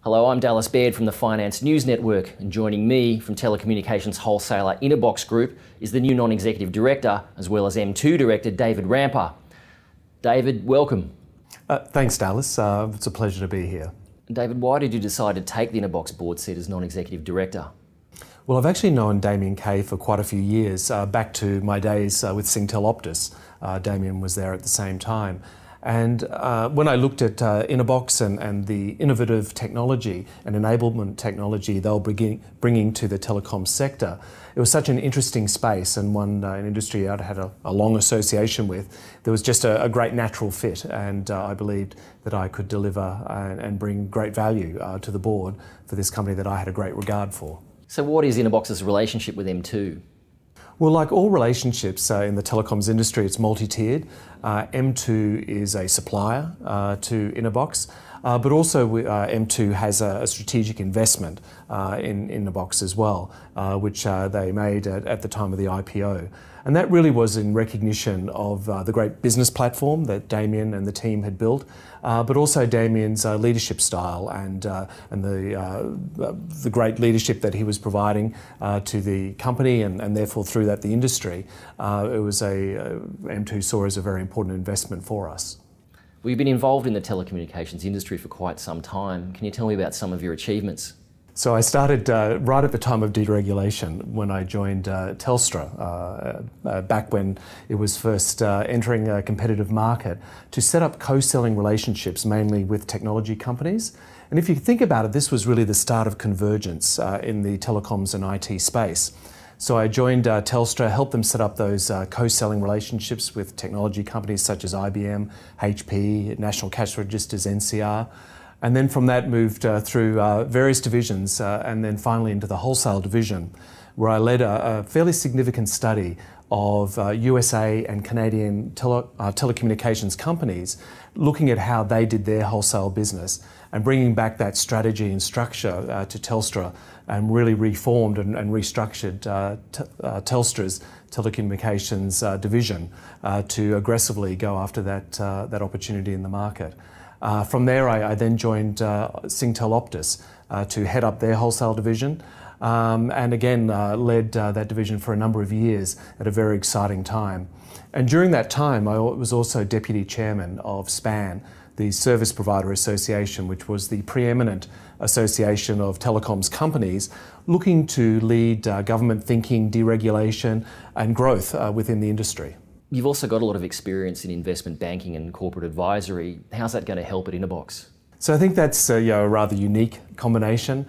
Hello, I'm Dallas Baird from the Finance News Network, and joining me from telecommunications wholesaler Inabox Group is the new non-executive director, as well as M2 director David Rampa. David, welcome. Thanks, Dallas. It's a pleasure to be here. David, why did you decide to take the Inabox board seat as non-executive director? Well, I've actually known Damien Kay for quite a few years, back to my days with Singtel Optus. Damien was there at the same time. And when I looked at Inabox and the innovative technology and enablement technology they were bringing to the telecom sector, it was such an interesting space and one an industry I'd had a long association with. There was just a great natural fit, and I believed that I could deliver and bring great value to the board for this company that I had a great regard for. So what is Inabox's relationship with M2? Well, like all relationships in the telecoms industry, it's multi-tiered. M2 is a supplier to Inabox, but also M2 has a strategic investment in Inabox as well, which they made at the time of the IPO. And that really was in recognition of the great business platform that Damien and the team had built, but also Damien's leadership style and the great leadership that he was providing to the company and therefore through that the industry. It was M2 saw as a very important investment for us. Well, you've been involved in the telecommunications industry for quite some time. Can you tell me about some of your achievements? So I started right at the time of deregulation when I joined Telstra, back when it was first entering a competitive market, to set up co-selling relationships mainly with technology companies. And if you think about it, this was really the start of convergence in the telecoms and IT space. So I joined Telstra, helped them set up those co-selling relationships with technology companies such as IBM, HP, National Cash Registers, NCR. And then from that moved through various divisions and then finally into the wholesale division, where I led a fairly significant study of USA and Canadian telecommunications companies, looking at how they did their wholesale business and bringing back that strategy and structure to Telstra, and really reformed and restructured Telstra's telecommunications division to aggressively go after that opportunity in the market. From there, I then joined Singtel Optus to head up their wholesale division, and again led that division for a number of years at a very exciting time. And during that time, I was also deputy chairman of SPAN, the Service Provider Association, which was the preeminent association of telecoms companies looking to lead government thinking, deregulation and growth within the industry. You've also got a lot of experience in investment banking and corporate advisory. How's that going to help at Inabox? So I think that's a rather unique combination.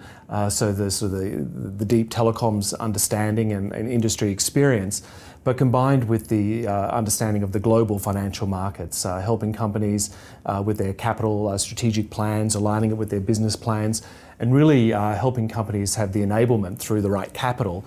So the deep telecoms understanding and industry experience, but combined with the understanding of the global financial markets, helping companies with their capital strategic plans, aligning it with their business plans, and really helping companies have the enablement through the right capital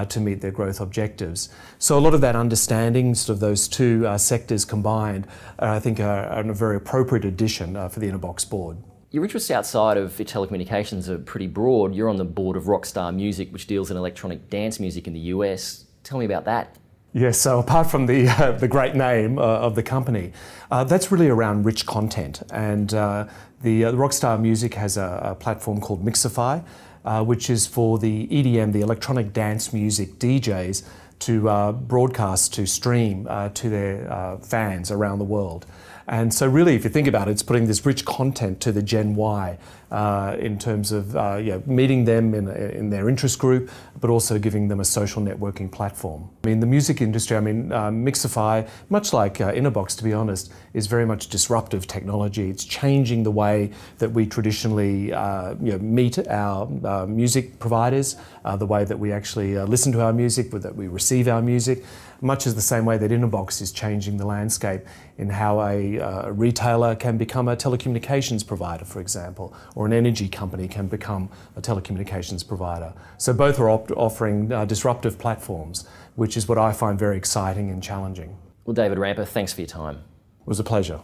to meet their growth objectives. So a lot of that understanding, sort of those two sectors combined, I think are a very appropriate addition for the Inabox board. Your interests outside of telecommunications are pretty broad. You're on the board of Rockstar Music, which deals in electronic dance music in the US. Tell me about that. Yes, so apart from the great name of the company, that's really around rich content. And the Rockstar Music has a platform called Mixify, which is for the EDM, the electronic dance music DJs, to broadcast, to stream to their fans around the world. And so really, if you think about it, it's putting this rich content to the Gen Y in terms of meeting them in their interest group, but also giving them a social networking platform. I mean, the music industry, Mixify, much like Inabox, to be honest, is very much disruptive technology. It's changing the way that we traditionally meet our music providers, the way that we actually listen to our music, that we receive our music, much as the same way that Inabox is changing the landscape in how a retailer can become a telecommunications provider, for example, or an energy company can become a telecommunications provider. So both are offering disruptive platforms, which is what I find very exciting and challenging. Well, David Rampa, thanks for your time. It was a pleasure.